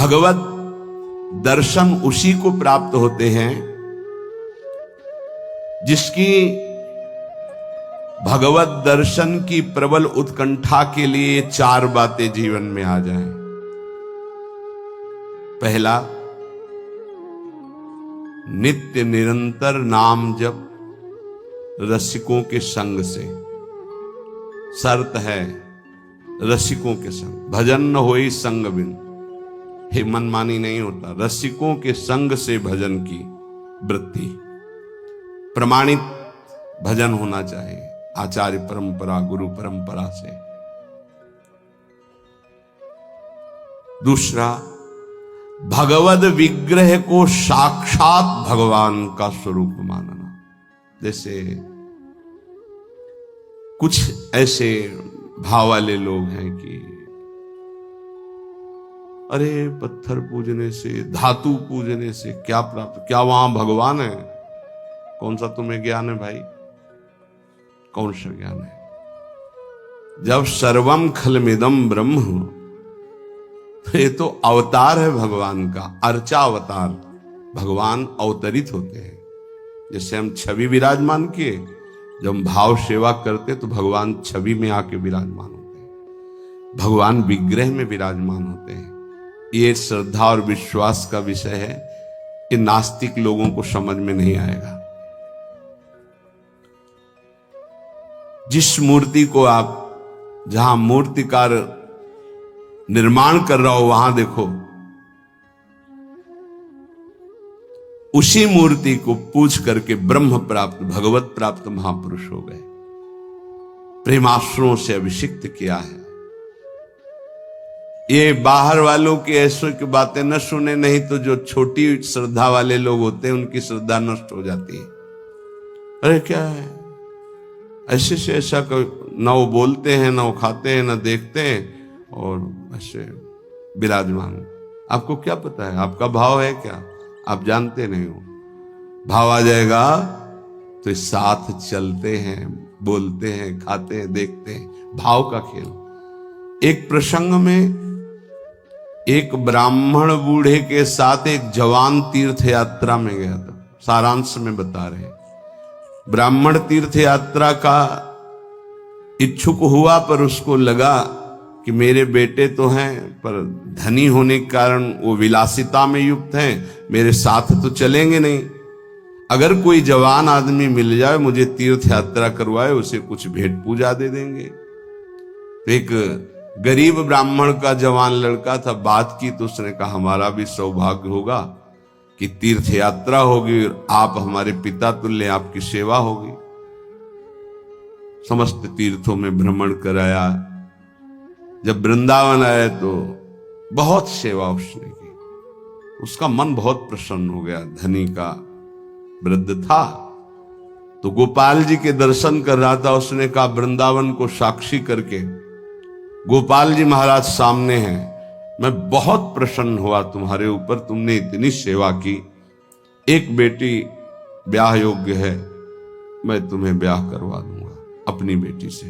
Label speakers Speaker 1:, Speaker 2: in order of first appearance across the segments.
Speaker 1: भगवत दर्शन उसी को प्राप्त होते हैं जिसकी भगवत दर्शन की प्रबल उत्कंठा के लिए 4 बातें जीवन में आ जाएं। पहला, नित्य निरंतर नाम जप रसिकों के संग से। शर्त है रसिकों के संग, भजन न होई संग बिन। हे मनमानी नहीं होता, रसिकों के संग से भजन की वृत्ति। प्रमाणित भजन होना चाहिए, आचार्य परंपरा, गुरु परंपरा से। दूसरा, भगवद विग्रह को साक्षात भगवान का स्वरूप मानना। जैसे कुछ ऐसे भाव वाले लोग हैं कि अरे पत्थर पूजने से, धातु पूजने से क्या प्राप्त, क्या वहां भगवान है? कौन सा तुम्हें ज्ञान है भाई? कौन सा ज्ञान है? जब सर्वम खलमिदम ब्रह्म, तो ये तो अवतार है भगवान का, अर्चा अवतार। भगवान अवतरित होते हैं। जैसे हम छवि विराजमान किए, जब हम भाव सेवा करते तो भगवान छवि में आके विराजमान होते हैं, भगवान विग्रह में विराजमान होते हैं। ये श्रद्धा और विश्वास का विषय है कि नास्तिक लोगों को समझ में नहीं आएगा। जिस मूर्ति को आप, जहां मूर्तिकार निर्माण कर रहा हो, वहां देखो, उसी मूर्ति को पूज करके ब्रह्म प्राप्त, भगवत प्राप्त महापुरुष हो गए। प्रेमाश्रुओं से अभिषिक्त किया है। ये बाहर वालों की ऐसों की बातें न सुने, नहीं तो जो छोटी श्रद्धा वाले लोग होते हैं उनकी श्रद्धा नष्ट हो जाती है। अरे क्या है, ऐसे से ऐसा न वो बोलते हैं, न वो खाते हैं, न देखते हैं, और ऐसे विराजमान। आपको क्या पता है? आपका भाव है क्या? आप जानते नहीं हो। भाव आ जाएगा तो साथ चलते हैं, बोलते हैं, खाते हैं, देखते हैं। भाव का खेल। एक प्रसंग में एक ब्राह्मण बूढ़े के साथ एक जवान तीर्थ यात्रा में गया था। सारांश में बता रहे हैं। ब्राह्मण तीर्थ यात्रा का इच्छुक हुआ, पर उसको लगा कि मेरे बेटे तो हैं, पर धनी होने के कारण वो विलासिता में युक्त हैं, मेरे साथ तो चलेंगे नहीं। अगर कोई जवान आदमी मिल जाए, मुझे तीर्थ यात्रा करवाए, उसे कुछ भेंट पूजा दे देंगे। तो एक गरीब ब्राह्मण का जवान लड़का था, बात की तो उसने कहा हमारा भी सौभाग्य होगा कि तीर्थ यात्रा होगी और आप हमारे पिता तुल्य, आपकी सेवा होगी। समस्त तीर्थों में भ्रमण कराया। जब वृंदावन आए तो बहुत सेवा उसने की। उसका मन बहुत प्रसन्न हो गया। धनी का वृद्ध था तो गोपाल जी के दर्शन कर रहा था। उसने कहा वृंदावन को साक्षी करके, गोपाल जी महाराज सामने हैं, मैं बहुत प्रसन्न हुआ तुम्हारे ऊपर, तुमने इतनी सेवा की। एक बेटी ब्याह योग्य है, मैं तुम्हें ब्याह करवा दूंगा अपनी बेटी से।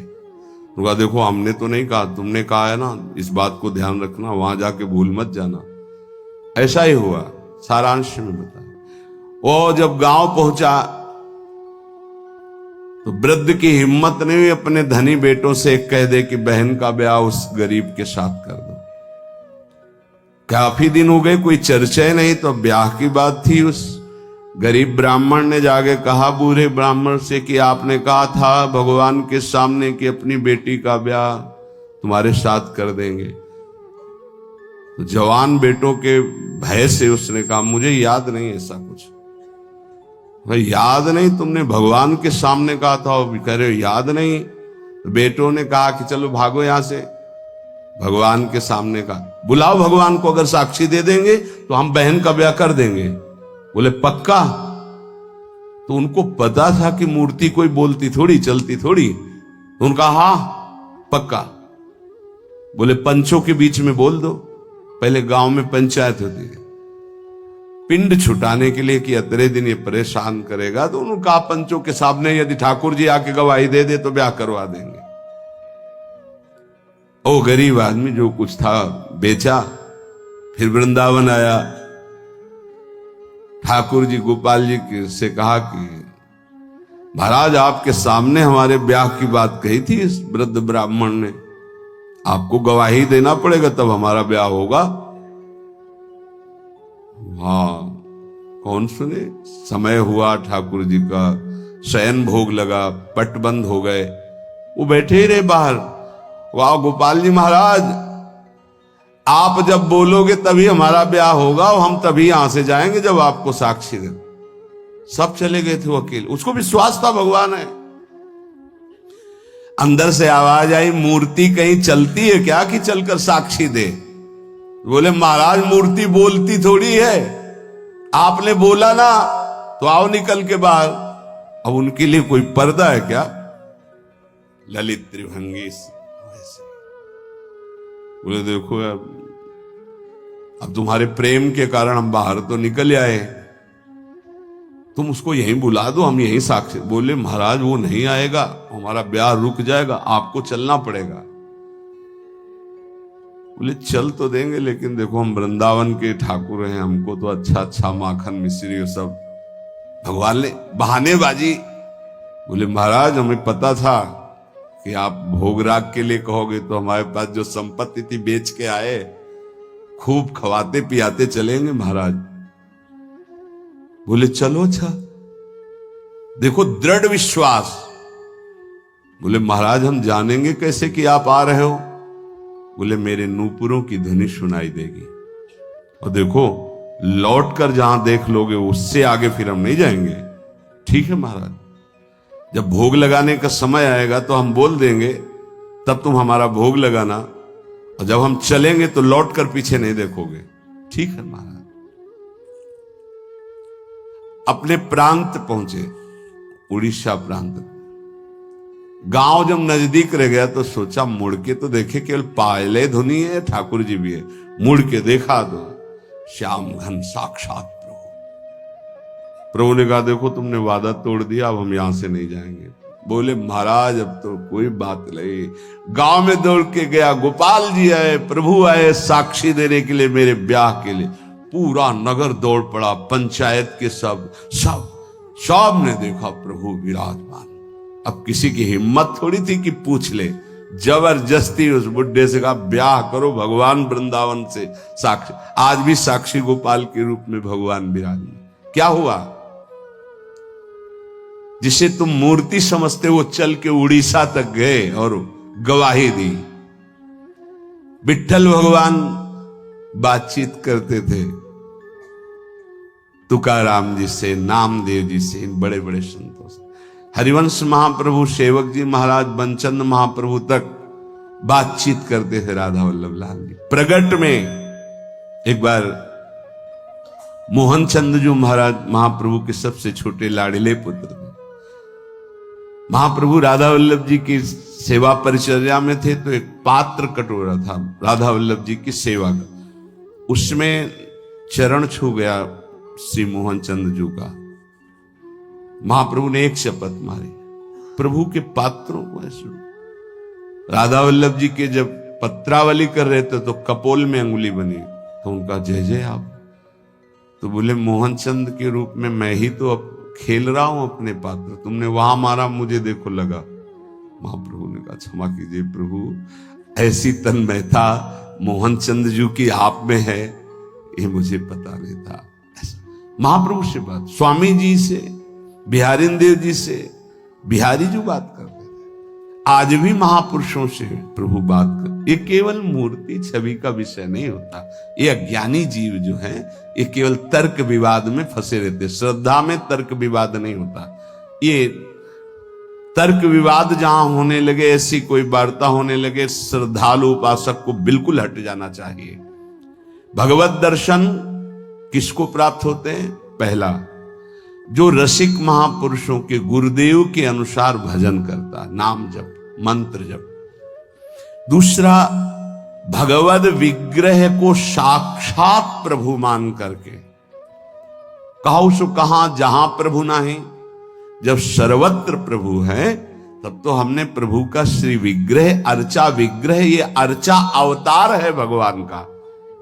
Speaker 1: उनका देखो हमने तो नहीं कहा, तुमने कहा है ना, इस बात को ध्यान रखना, वहां जाके भूल मत जाना। ऐसा ही हुआ। सारांश में बताया। वो जब गांव पहुंचा तो वृद्ध की हिम्मत नहीं हुई अपने धनी बेटों से कह दे कि बहन का ब्याह उस गरीब के साथ कर दो। काफी दिन हो गए, कोई चर्चा ही नहीं, तो ब्याह की बात थी। उस गरीब ब्राह्मण ने जाके कहा बूढ़े ब्राह्मण से कि आपने कहा था भगवान के सामने कि अपनी बेटी का ब्याह तुम्हारे साथ कर देंगे। तो जवान बेटों के भय से उसने कहा मुझे याद नहीं ऐसा कुछ। याद नहीं? तुमने भगवान के सामने कहा था। और कह रहे हो याद नहीं? तो बेटों ने कहा कि चलो भागो यहां से। भगवान के सामने कहा बुलाओ भगवान को, अगर साक्षी दे देंगे तो हम बहन का ब्याह कर देंगे। बोले पक्का? तो उनको पता था कि मूर्ति कोई बोलती थोड़ी, चलती थोड़ी। तो उनका हाँ पक्का। बोले पंचों के बीच में बोल दो। पहले गांव में पंचायत होती है पिंड छुटाने के लिए कि अतरे दिन ये परेशान करेगा। तो उन्होंने कहा पंचों के सामने यदि ठाकुर जी आके गवाही दे दे तो ब्याह करवा देंगे। ओ गरीब आदमी जो कुछ था बेचा फिर वृंदावन आया, ठाकुर जी गोपाल जी से कहा कि महाराज आपके सामने हमारे ब्याह की बात कही थी इस वृद्ध ब्राह्मण ने, आपको गवाही देना पड़ेगा तब हमारा ब्याह होगा। हाँ, कौन सुने। समय हुआ, ठाकुर जी का शयन भोग लगा, पट बंद हो गए, वो बैठे ही रहे बाहर। वाह गोपाल जी महाराज, आप जब बोलोगे तभी हमारा ब्याह होगा और हम तभी यहां से जाएंगे जब आपको साक्षी दे। सब चले गए थे वो अकेले, उसको विश्वास था भगवान है। अंदर से आवाज आई, मूर्ति कहीं चलती है क्या कि चलकर साक्षी दे। बोले महाराज मूर्ति बोलती थोड़ी है, आपने बोला ना तो आओ निकल के बाहर। अब उनके लिए कोई पर्दा है क्या? ललित त्रिभंगी वैसे। बोले देखो अब तुम्हारे प्रेम के कारण हम बाहर तो निकल आए, तुम उसको यहीं बुला दो, हम यहीं साक्षी। बोले महाराज वो नहीं आएगा, हमारा ब्याह रुक जाएगा, आपको चलना पड़ेगा। बोले चल तो देंगे, लेकिन देखो हम वृंदावन के ठाकुर हैं, हमको तो अच्छा अच्छा माखन मिश्री और सब भगवान ने बहानेबाजी। बोले महाराज हमें पता था कि आप भोगराग के लिए कहोगे तो हमारे पास जो संपत्ति थी बेच के आए, खूब खवाते पियाते चलेंगे महाराज। बोले चलो अच्छा, देखो दृढ़ विश्वास। बोले महाराज हम जानेंगे कैसे कि आप आ रहे हो? बोले मेरे नूपुरों की ध्वनि सुनाई देगी, और देखो लौट कर जहां देख लोगे उससे आगे फिर हम नहीं जाएंगे। ठीक है महाराज, जब भोग लगाने का समय आएगा तो हम बोल देंगे, तब तुम हमारा भोग लगाना, और जब हम चलेंगे तो लौट कर पीछे नहीं देखोगे। ठीक है महाराज। अपने प्रांत पहुंचे, उड़ीसा प्रांत। गांव जब नजदीक रह गया तो सोचा मुड़ के तो देखे, केवल पायले धुनी है, ठाकुर जी भी है। मुड़ के देखा तो श्याम घन साक्षात प्रभु ने कहा देखो तुमने वादा तोड़ दिया, अब हम यहां से नहीं जाएंगे। बोले महाराज अब तो कोई बात नहीं। गांव में दौड़ के गया, गोपाल जी आए, प्रभु आए साक्षी देने के लिए मेरे ब्याह के लिए। पूरा नगर दौड़ पड़ा, पंचायत के सब ने देखा प्रभु विराजमान। अब किसी की हिम्मत थोड़ी थी कि पूछ ले, जबरदस्ती उस बुड्ढे से कहा ब्याह करो, भगवान वृंदावन से साक्षी। आज भी साक्षी गोपाल के रूप में भगवान विराजमान। क्या हुआ? जिसे तुम मूर्ति समझते वो चल के उड़ीसा तक गए और गवाही दी। विट्ठल भगवान बातचीत करते थे तुकाराम जी से, नामदेव जी से, इन बड़े बड़े संतों से। हरिवंश महाप्रभु, सेवक जी महाराज, बनचंद महाप्रभु तक बातचीत करते थे राधा वल्लभ लाल जी। प्रगट में एक बार मोहन चंद जो महाराज महाप्रभु के सबसे छोटे लाडले पुत्र थे, महाप्रभु राधा वल्लभ जी की सेवा परिचर्या में थे, तो एक पात्र कटोरा था राधा वल्लभ जी की सेवा का, उसमें चरण छू गया श्री मोहन चंद जी का। महाप्रभु ने एक शपथ मारी, प्रभु के पात्रों को ऐसे। राधा वल्लभ जी के जब पत्रावली कर रहे थे तो कपोल में अंगुली बनी, तो उनका जय जय आप। तो बोले मोहन चंद के रूप में मैं ही तो अब खेल रहा हूं अपने पात्र, तुमने वहां मारा मुझे देखो लगा। महाप्रभु ने कहा क्षमा कीजिए प्रभु, ऐसी तन्मयता मोहन चंद जी की आप में है ये मुझे पता नहीं था। महाप्रभु से बात, स्वामी जी से, बिहारी देव जी से बिहारी जो बात करते थे, आज भी महापुरुषों से प्रभु बात कर। ये केवल मूर्ति छवि का विषय नहीं होता। ये अज्ञानी जीव जो हैं ये केवल तर्क विवाद में फंसे रहते। श्रद्धा में तर्क विवाद नहीं होता। ये तर्क विवाद जहां होने लगे, ऐसी कोई वार्ता होने लगे, श्रद्धालु उपासक को बिल्कुल हट जाना चाहिए। भगवत दर्शन किसको प्राप्त होते हैं? पहला, जो रसिक महापुरुषों के गुरुदेव के अनुसार भजन करता, नाम जप, मंत्र जप। दूसरा, भगवद विग्रह को साक्षात प्रभु मान करके। कहो सो कहां जहां प्रभु नहीं, जब सर्वत्र प्रभु है तब तो हमने प्रभु का श्री विग्रह, अर्चा विग्रह, ये अर्चा अवतार है भगवान का।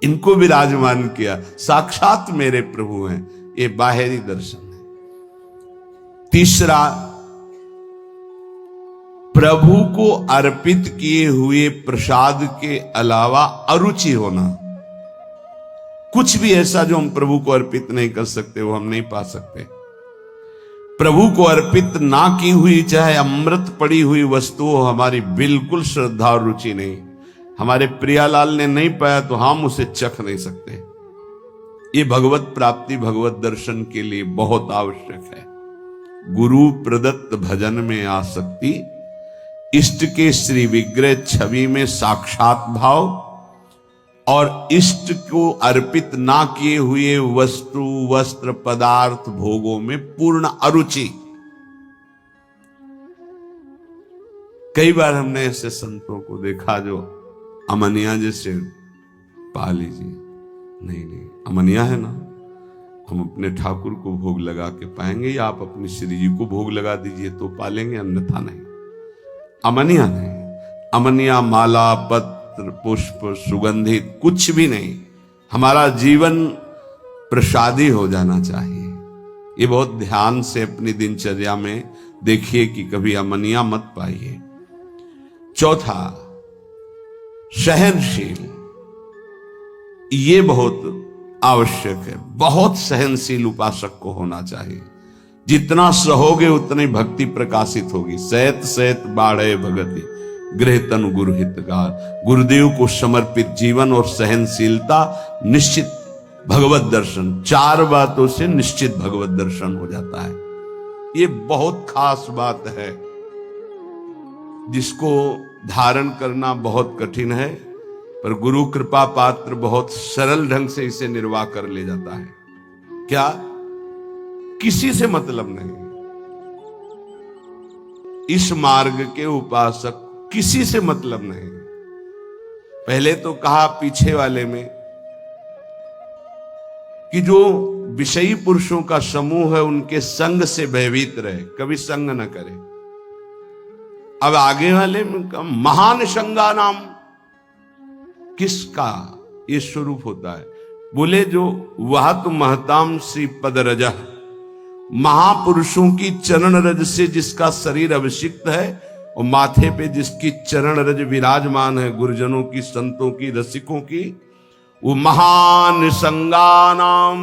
Speaker 1: इनको विराजमान किया, साक्षात मेरे प्रभु हैं। ये बाहरी दर्शन है। तीसरा, प्रभु को अर्पित किए हुए प्रसाद के अलावा अरुचि होना। कुछ भी ऐसा जो हम प्रभु को अर्पित नहीं कर सकते वो हम नहीं पा सकते। प्रभु को अर्पित ना की हुई चाहे अमृत पड़ी हुई वस्तु हो, हमारी बिल्कुल श्रद्धा और रुचि नहीं। हमारे प्रियालाल ने नहीं पाया तो हम उसे चख नहीं सकते। ये भगवत प्राप्ति, भगवत दर्शन के लिए बहुत आवश्यक है। गुरु प्रदत्त भजन में आसक्ति, इष्ट के श्री विग्रह छवि में साक्षात भाव और इष्ट को अर्पित ना किए हुए वस्तु, वस्त्र, पदार्थ, भोगों में पूर्ण अरुचि। कई बार हमने ऐसे संतों को देखा जो अमनिया जैसे पा लीजिए, नहीं अमनिया है ना, हम अपने ठाकुर को भोग लगा के पाएंगे, या आप अपनी श्री जी को भोग लगा दीजिए तो पालेंगे, अन्यथा नहीं। अमनिया नहीं, अमनिया माला, पत्र, पुष्प, सुगंधित कुछ भी नहीं। हमारा जीवन प्रसादी हो जाना चाहिए। ये बहुत ध्यान से अपनी दिनचर्या में देखिए कि कभी अमनिया मत पाइए। चौथा, सहनशील। ये बहुत आवश्यक है। बहुत सहनशील उपासक को होना चाहिए। जितना सहोगे उतनी भक्ति प्रकाशित होगी। सहत सहत बाढ़े भगति, गृह तनु गुरु हितगार। गुरुदेव को समर्पित जीवन और सहनशीलता, निश्चित भगवत दर्शन। 4 बातों से निश्चित भगवत दर्शन हो जाता है। ये बहुत खास बात है जिसको धारण करना बहुत कठिन है, पर गुरु कृपा पात्र बहुत सरल ढंग से इसे निर्वाह कर ले जाता है। क्या? किसी से मतलब नहीं। इस मार्ग के उपासक किसी से मतलब नहीं। पहले तो कहा पीछे वाले में कि जो विषयी पुरुषों का समूह है उनके संग से भयभीत रहे, कभी संग न करे। अब आगे वाले में कहा महान संगा नाम। किसका ये स्वरूप होता है? बोले जो वह तो महताम श्री पद रज, महापुरुषों की चरण रज से जिसका शरीर अभिषिक्त है और माथे पे जिसकी चरण रज विराजमान है, गुरुजनों की, संतों की, रसिकों की, वो महान संगानाम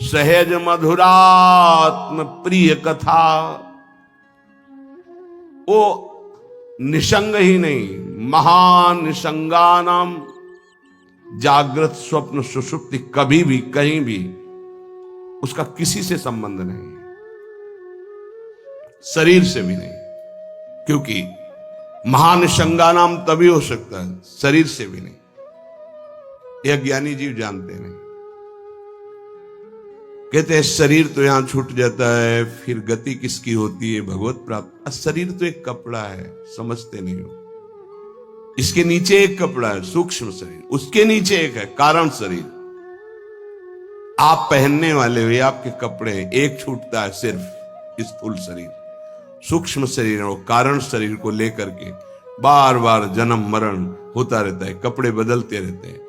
Speaker 1: सहज मधुरात्म प्रिय कथा। वो निसंग ही नहीं, महान निसंगानाम, जागृत स्वप्न सुषुप्ति कभी भी कहीं भी उसका किसी से संबंध नहीं, शरीर से भी नहीं। क्योंकि महान संगानाम तभी हो सकता है, शरीर से भी नहीं। यह ज्ञानी जीव जानते नहीं। कहते हैं शरीर तो यहां छूट जाता है, फिर गति किसकी होती है? भगवत प्राप्त। शरीर तो एक कपड़ा है, समझते नहीं हो। इसके नीचे एक कपड़ा है, सूक्ष्म शरीर, उसके नीचे एक है कारण शरीर। आप पहनने वाले हो, ये आपके कपड़े हैं। एक छूटता है सिर्फ स्थूल शरीर, सूक्ष्म शरीर और कारण शरीर को लेकर के बार बार जन्म मरण होता रहता है, कपड़े बदलते रहते हैं।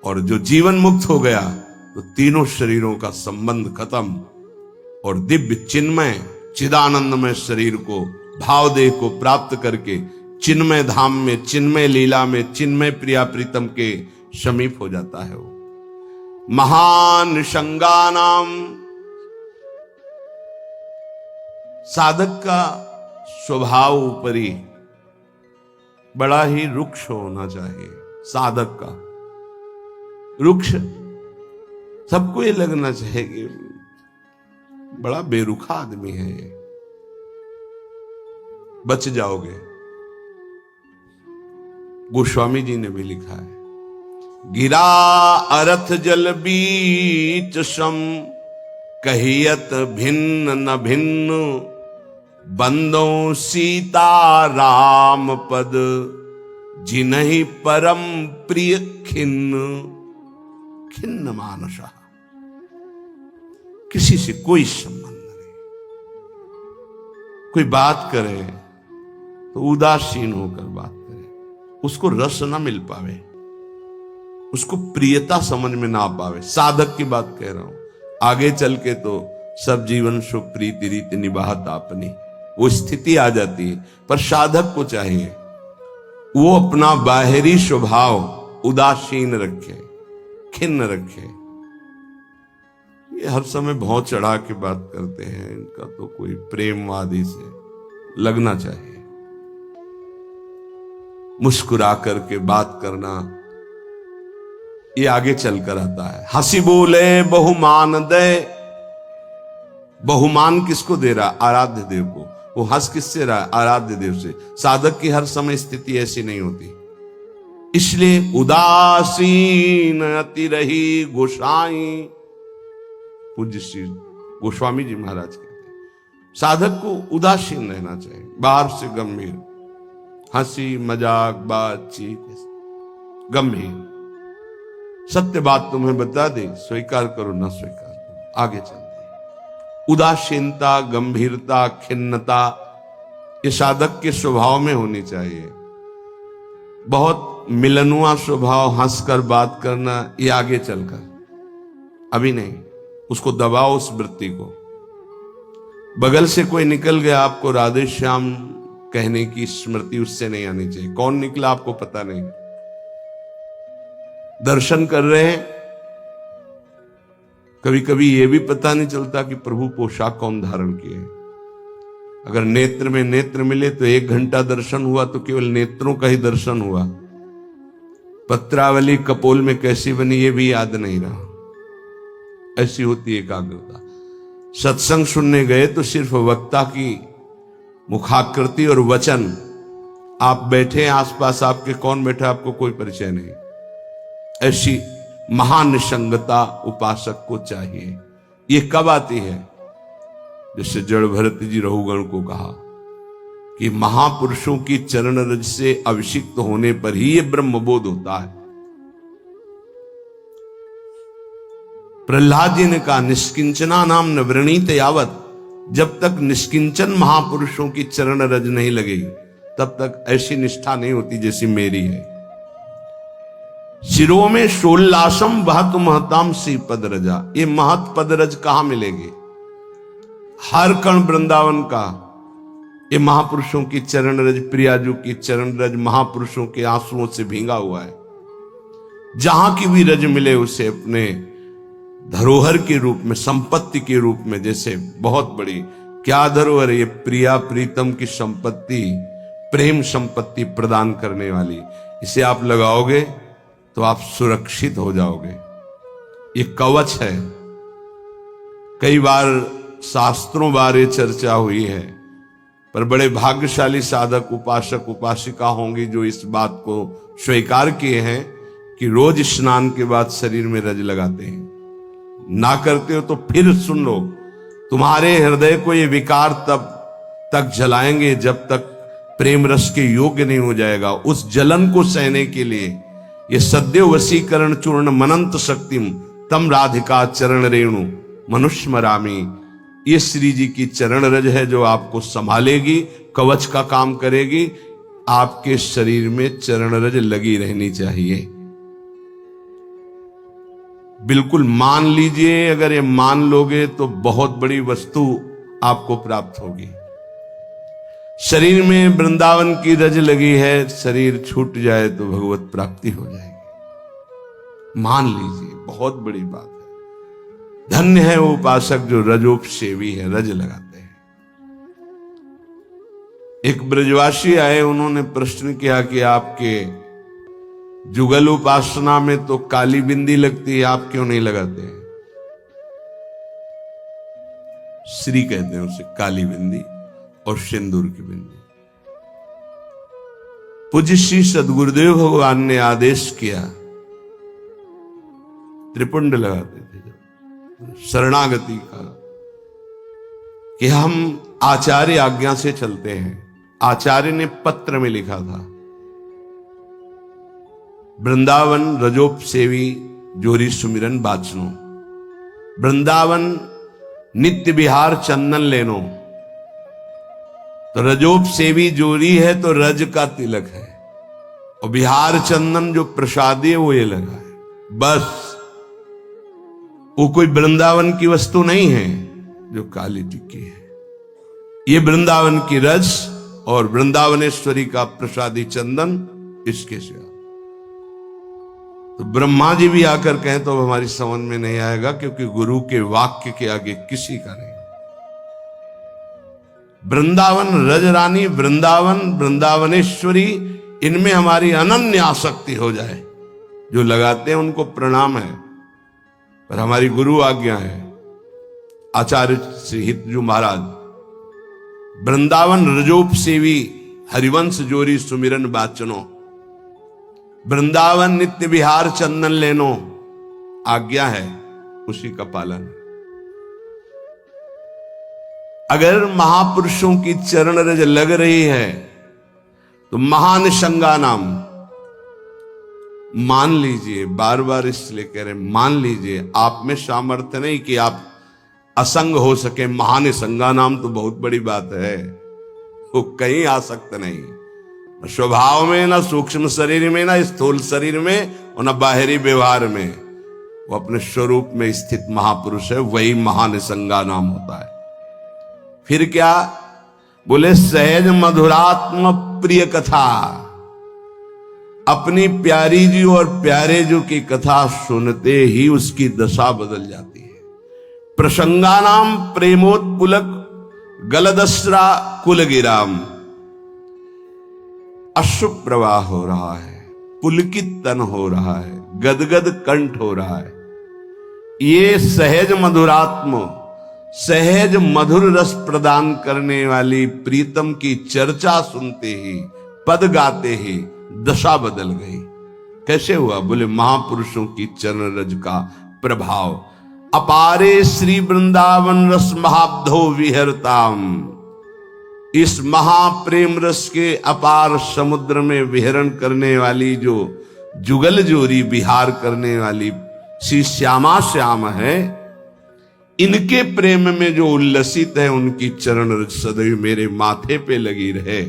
Speaker 1: और जो जीवन मुक्त हो गया तो तीनों शरीरों का संबंध खत्म और दिव्य चिन्मय चिदानंदमय शरीर को, भावदेह को प्राप्त करके चिन्मय धाम में, चिन्मय लीला में, चिन्मय प्रिया प्रीतम के समीप हो जाता है। वो महान संगानाम। साधक का स्वभाव ऊपरी बड़ा ही रुक्ष होना चाहिए। साधक का रुक्ष, सबको ये लगना चाहिए कि बड़ा बेरुखा आदमी है ये, बच जाओगे। गोस्वामी जी ने भी लिखा है, गिरा अरथ जल बीच सम, कहियत भिन्न न भिन्न, बंदों सीता राम पद, जिन्हि परम प्रिय खिन्न। खिन्न मानसा, किसी से कोई संबंध नहीं। कोई बात करे तो उदासीन होकर बात करे, उसको रस ना मिल पावे। उसको प्रियता समझ में ना पावे। साधक की बात कह रहा हूं, आगे चल के तो सब जीवन शो प्रीति रीति निभात आपनी, वो स्थिति आ जाती है। पर साधक को चाहिए वो अपना बाहरी स्वभाव उदासीन रखे, खिन्न रखे। ये हर समय भौं चढ़ा के बात करते हैं, इनका तो कोई प्रेमवादी से लगना चाहिए। मुस्कुरा करके बात करना, ये आगे चलकर आता है। हंसी बोले बहुमान दे, बहुमान किसको दे रहा? आराध्य देव को। वो हंस किससे रहा? आराध्य देव से। साधक की हर समय स्थिति ऐसी नहीं होती, इसलिए उदासीन अति रही गोसाई। पूज्य श्री गोस्वामी जी महाराज कहते हैं साधक को उदासीन रहना चाहिए, बाहर से गंभीर, हंसी मजाक बातचीत गंभीर। सत्य बात तुम्हें बता दे, स्वीकार करो ना स्वीकार करो, आगे चलते। उदासीनता, गंभीरता, खिन्नता ये साधक के स्वभाव में होनी चाहिए। बहुत मिलनुआ स्वभाव, हंसकर बात करना, ये आगे चलकर, अभी नहीं। उसको दबाओ उस वृत्ति को। बगल से कोई निकल गया, आपको राधे श्याम कहने की स्मृति उससे नहीं आनी चाहिए। कौन निकला आपको पता नहीं। दर्शन कर रहे हैं, कभी कभी यह भी पता नहीं चलता कि प्रभु पोशाक कौन धारण किए। अगर नेत्र में नेत्र मिले तो 1 घंटा दर्शन हुआ तो केवल नेत्रों का ही दर्शन हुआ। पत्रावली कपोल में कैसी बनी ये भी याद नहीं रहा। ऐसी होती एकाग्रता। सत्संग सुनने गए तो सिर्फ वक्ता की मुखाकृति और वचन, आप बैठे आसपास, आपके कौन बैठा आपको कोई परिचय नहीं। ऐसी महानिसंगता उपासक को चाहिए। ये कब आती है? जैसे जड़ भरत जी रहुगण को कहा कि महापुरुषों की चरण रज से अभिषिक्त होने पर ही ये ब्रह्मबोध होता है। प्रहलाद जी ने कहा निष्किंचना नाम न वृणीत यावत, जब तक निष्किंचन महापुरुषों की चरण रज नहीं लगेगी तब तक ऐसी निष्ठा नहीं होती जैसी मेरी है। शिरो में शोल्लासम बहत महताम सी पद रजा, ये महत पद रज कहां मिलेगी? हर कण वृंदावन का ये महापुरुषों की चरण रज, प्रियाजू की चरण रज महापुरुषों के आंसुओं से भींगा हुआ है। जहां की भी रज मिले उसे अपने धरोहर के रूप में, संपत्ति के रूप में, जैसे बहुत बड़ी क्या धरोहर है ये, प्रिया प्रीतम की संपत्ति, प्रेम संपत्ति प्रदान करने वाली, इसे आप लगाओगे तो आप सुरक्षित हो जाओगे। ये कवच है। कई बार शास्त्रों बारे चर्चा हुई है, पर बड़े भाग्यशाली साधक उपासक उपासिका होंगी जो इस बात को स्वीकार किए हैं कि रोज स्नान के बाद शरीर में रज लगाते हैं। ना करते हो तो फिर सुन लो, तुम्हारे हृदय को ये विकार तब तक जलाएंगे जब तक प्रेम रस के योग्य नहीं हो जाएगा। उस जलन को सहने के लिए ये सद्यो वशीकरण चूर्ण मनंत शक्तिम तम राधिका चरण रेणु मनुष्मरामी, ये श्री जी की चरण रज है जो आपको संभालेगी, कवच का काम करेगी। आपके शरीर में चरण रज लगी रहनी चाहिए। बिल्कुल मान लीजिए, अगर ये मान लोगे तो बहुत बड़ी वस्तु आपको प्राप्त होगी। शरीर में वृंदावन की रज लगी है, शरीर छूट जाए तो भगवत प्राप्ति हो जाएगी। मान लीजिए, बहुत बड़ी बात है। धन्य है वो उपासक जो रजोपसेवी है, रज लगाते हैं। एक ब्रजवासी आए, उन्होंने प्रश्न किया कि आपके जुगल उपासना में तो काली बिंदी लगती है, आप क्यों नहीं लगाते हैं? श्री कहते हैं उसे, काली बिंदी और सिंदूर की बिंदी। पूज्य श्री सदगुरुदेव भगवान ने आदेश किया, त्रिपुंड लगाते थे जब शरणागति का, कि हम आचार्य आज्ञा से चलते हैं। आचार्य ने पत्र में लिखा था, वृंदावन रजोप सेवी जोरी सुमिरन बाचनो, वृंदावन नित्य विहार चंदन लेनो। तो रजोप सेवी जोरी है तो रज का तिलक है, और बिहार चंदन जो प्रसादी है वो ये लगा है। बस वो कोई वृंदावन की वस्तु नहीं है जो काली टिक्की है। ये वृंदावन की रज और वृंदावनेश्वरी का प्रसादी चंदन, इसके सिवा तो ब्रह्मा जी भी आकर कहें तो हमारी समझ में नहीं आएगा, क्योंकि गुरु के वाक्य के आगे किसी का नहीं। वृंदावन रजरानी, वृंदावन वृंदावनेश्वरी, इनमें हमारी अनन्य आसक्ति हो जाए। जो लगाते हैं उनको प्रणाम है, पर हमारी गुरु आज्ञा है। आचार्य श्री हितजू महाराज, वृंदावन रजोप सेवी हरिवंश जोरी सुमिरन बाचनो, वृंदावन नित्य विहार चंदन लेनो, आज्ञा है, उसी का पालन। अगर महापुरुषों की चरण रज लग रही है तो महानिशंगा नाम मान लीजिए। बार बार इसलिए कह रहे मान लीजिए, आप में सामर्थ्य नहीं कि आप असंग हो सके। महानिशंगा नाम तो बहुत बड़ी बात है, वो कहीं आ सकता नहीं, स्वभाव में, ना सूक्ष्म शरीर में, ना स्थूल शरीर में, और ना बाहरी व्यवहार में। वो अपने स्वरूप में स्थित महापुरुष है, वही महानिशंगा नाम होता है। फिर क्या बोले? सहज मधुरात्म प्रिय कथा, अपनी प्यारी जी और प्यारे जी की कथा सुनते ही उसकी दशा बदल जाती है। प्रसंगानाम प्रेमोत्पुलक गलदस्रा कुलगिराम, अश्रु प्रवाह हो रहा है, पुलकित तन हो रहा है, गदगद कंठ हो रहा है। ये सहज मधुरात्म, सहज मधुर रस प्रदान करने वाली प्रीतम की चर्चा सुनते ही, पद गाते ही दशा बदल गई। कैसे हुआ? बोले महापुरुषों की चरण रज का प्रभाव। अपारे श्री वृंदावन रस महाब्धो विहरताम, इस महाप्रेम रस के अपार समुद्र में विहरण करने वाली, जो जुगल जोरी विहार करने वाली श्री श्यामा श्याम है, इनके प्रेम में जो उल्लसित है, उनकी चरण रज सदैव मेरे माथे पे लगी रहे।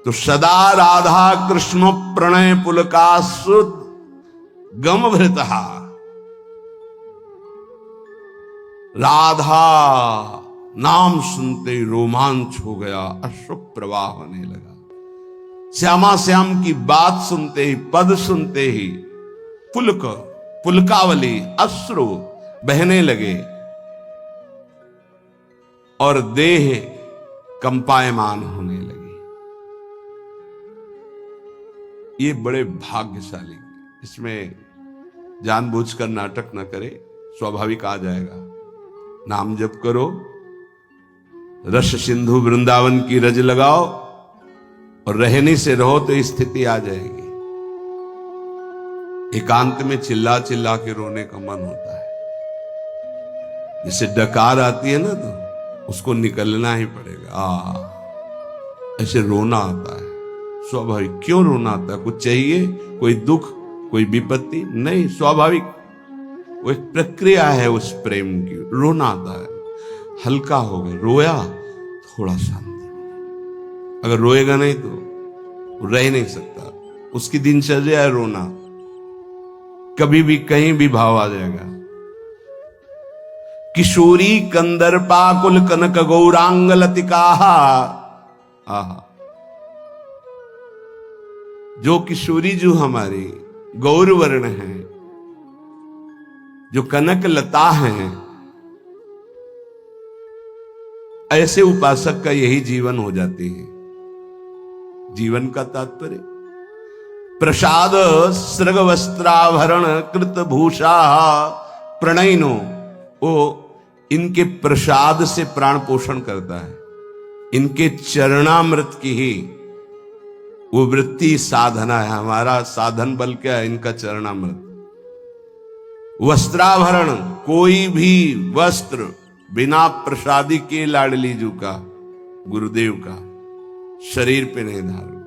Speaker 1: तो सदा राधा कृष्ण प्रणय पुलकासुत गमभृतः, राधा नाम सुनते ही रोमांच हो गया, अश्रु प्रवाह होने लगा। श्यामा श्याम की बात सुनते ही, पद सुनते ही पुलक, पुलकावली, अश्रु बहने लगे और देह कंपायमान होने लगी। ये बड़े भाग्यशाली, इसमें जानबूझकर नाटक न करे, स्वाभाविक आ जाएगा। नाम जप करो, रस सिंधु वृंदावन की रज लगाओ और रहनी से रहो तो स्थिति आ जाएगी। एकांत में चिल्ला चिल्ला के रोने का मन होता है। जैसे डकार आती है ना, तो उसको निकलना ही पड़ेगा। ऐसे रोना आता है, स्वाभाविक। क्यों रोना आता है? कुछ चाहिए, कोई दुख, कोई विपत्ति? नहीं, स्वाभाविक वो एक प्रक्रिया है उस प्रेम की। रोना आता है, हल्का हो गया, रोया, थोड़ा शांति। अगर रोएगा नहीं तो रह नहीं सकता, उसकी दिनचर्या है रोना। कभी भी कहीं भी भाव आ जाएगा। किशोरी कंदर्पा कुल कनक गौरांग लतिका, आहा, जो किशोरी जो हमारी गौरवर्ण है, जो कनक लता है, ऐसे उपासक का यही जीवन हो जाती है। जीवन का तात्पर्य प्रसाद सृग वस्त्राभरण कृत भूषा प्रणयनो, वो इनके प्रसाद से प्राण पोषण करता है। इनके चरणामृत की ही वो वृत्ति साधना है। हमारा साधन बल क्या है? इनका चरणामृत। वस्त्राभरण, कोई भी वस्त्र बिना प्रसादी के लाडली जू का, गुरुदेव का, शरीर पे नहीं धारण।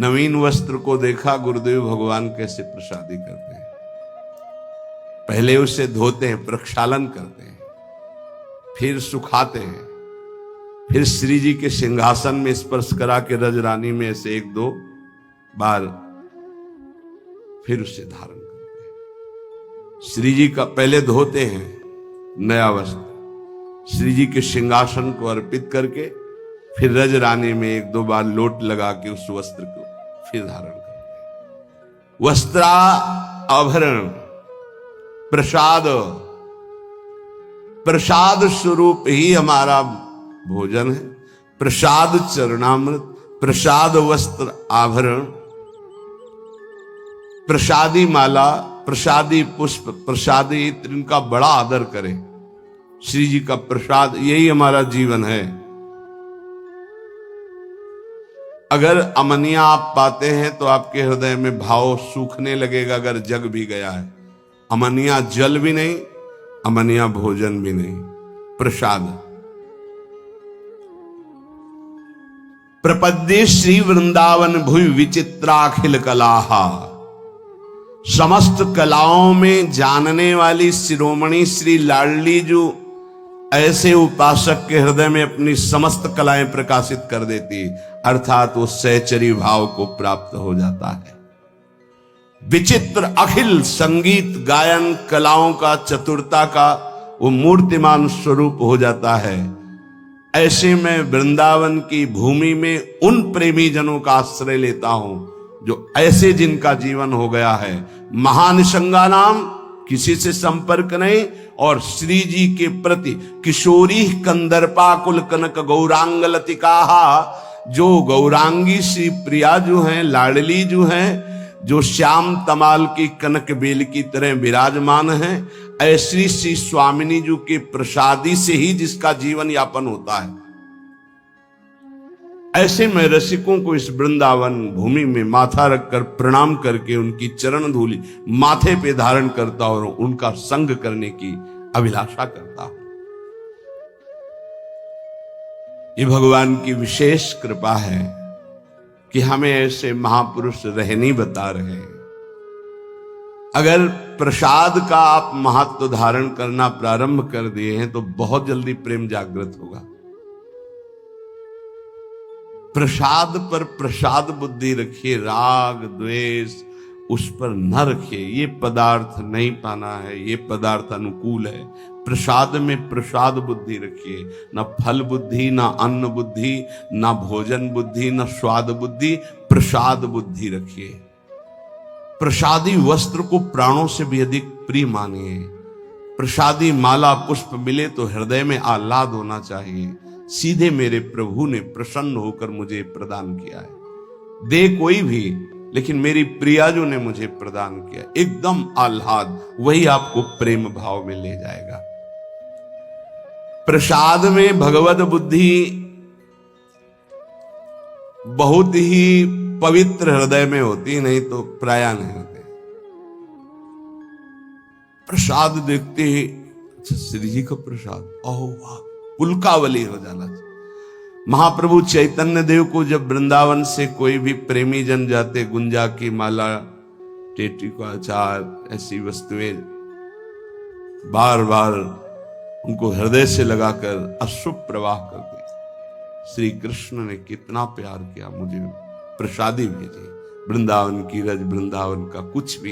Speaker 1: नवीन वस्त्र को देखा गुरुदेव भगवान कैसे प्रसादी करते हैं। पहले उसे धोते हैं, प्रक्षालन करते हैं, फिर सुखाते हैं, फिर श्री जी के सिंहासन में स्पर्श करा के रजरानी में ऐसे 1-2 बार फिर उसे धारण करते हैं। श्री जी का पहले धोते हैं नया वस्त्र, श्री जी के सिंहासन को अर्पित करके फिर रज रानी में एक दो बार लोट लगा के उस वस्त्र को फिर धारण करते हैं। वस्त्रा आभरण प्रसाद, प्रसाद स्वरूप ही हमारा भोजन है। प्रसाद चरणामृत, प्रसाद वस्त्र आभरण, प्रसादी माला, प्रसादी पुष्प, प्रसादी इत्र, इनका बड़ा आदर करें। श्री जी का प्रसाद यही हमारा जीवन है। अगर अमनिया आप पाते हैं तो आपके हृदय में भाव सूखने लगेगा, अगर जग भी गया है। अमनिया जल भी नहीं, अमनिया भोजन भी नहीं, प्रसाद। प्रपद्ये श्री वृंदावन भुवि विचित्राखिल कलाहा, समस्त कलाओं में जानने वाली शिरोमणि श्री लाडली जो ऐसे उपासक के हृदय में अपनी समस्त कलाएं प्रकाशित कर देती, अर्थात वो सहचरी भाव को प्राप्त हो जाता है। विचित्र अखिल संगीत गायन कलाओं का, चतुरता का वो मूर्तिमान स्वरूप हो जाता है। ऐसे में वृंदावन की भूमि में उन प्रेमी जनों का आश्रय लेता हूं जो ऐसे जिनका जीवन हो गया है महानिशंगा नाम, किसी से संपर्क नहीं, और श्री जी के प्रति किशोरी कंदर्पाकुल कनक गौरांग लतिकाहा, जो गौरांगी श्री प्रिया जो हैं, लाडली जो हैं, जो श्याम तमाल की कनक बेल की तरह विराजमान हैं, ऐसी श्री स्वामिनी जी के प्रसादी से ही जिसका जीवन यापन होता है। ऐसे में रसिकों को इस वृंदावन भूमि में माथा रखकर प्रणाम करके उनकी चरण धूलि माथे पे धारण करता और उनका संग करने की अभिलाषा करता हूं। ये भगवान की विशेष कृपा है कि हमें ऐसे महापुरुष रहनी बता रहे हैं। अगर प्रसाद का आप महत्व धारण करना प्रारंभ कर दिए हैं तो बहुत जल्दी प्रेम जागृत होगा। प्रसाद पर प्रसाद बुद्धि रखिए, राग द्वेष उस पर न रखिए। ये पदार्थ नहीं पाना है, ये पदार्थ अनुकूल है। प्रसाद में प्रसाद बुद्धि रखिए, न फल बुद्धि, न अन्न बुद्धि, न भोजन बुद्धि, न स्वाद बुद्धि, प्रसाद बुद्धि रखिए। प्रसादी वस्त्र को प्राणों से भी अधिक प्रिय मानिए। प्रसादी माला पुष्प मिले तो हृदय में आह्लाद होना चाहिए, सीधे मेरे प्रभु ने प्रसन्न होकर मुझे प्रदान किया है। दे कोई भी, लेकिन मेरी प्रियाजू ने मुझे प्रदान किया, एकदम आह्लाद, वही आपको प्रेम भाव में ले जाएगा। प्रसाद में भगवत बुद्धि बहुत ही पवित्र हृदय में होती, नहीं तो प्राय नहीं होते। प्रसाद देखते ही अच्छा श्री जी का प्रसाद, ओह वाह, पुलकावली हो जाना। महाप्रभु चैतन्य देव को जब वृंदावन से कोई भी प्रेमी जन जाते, गुंजा की माला, टेटी का अचार, ऐसी वस्तुएं बार बार उनको हृदय से लगाकर अश्रु प्रवाह करते। श्री कृष्ण ने कितना प्यार किया, मुझे प्रसादी भेजी। वृंदावन की रज, वृंदावन का कुछ भी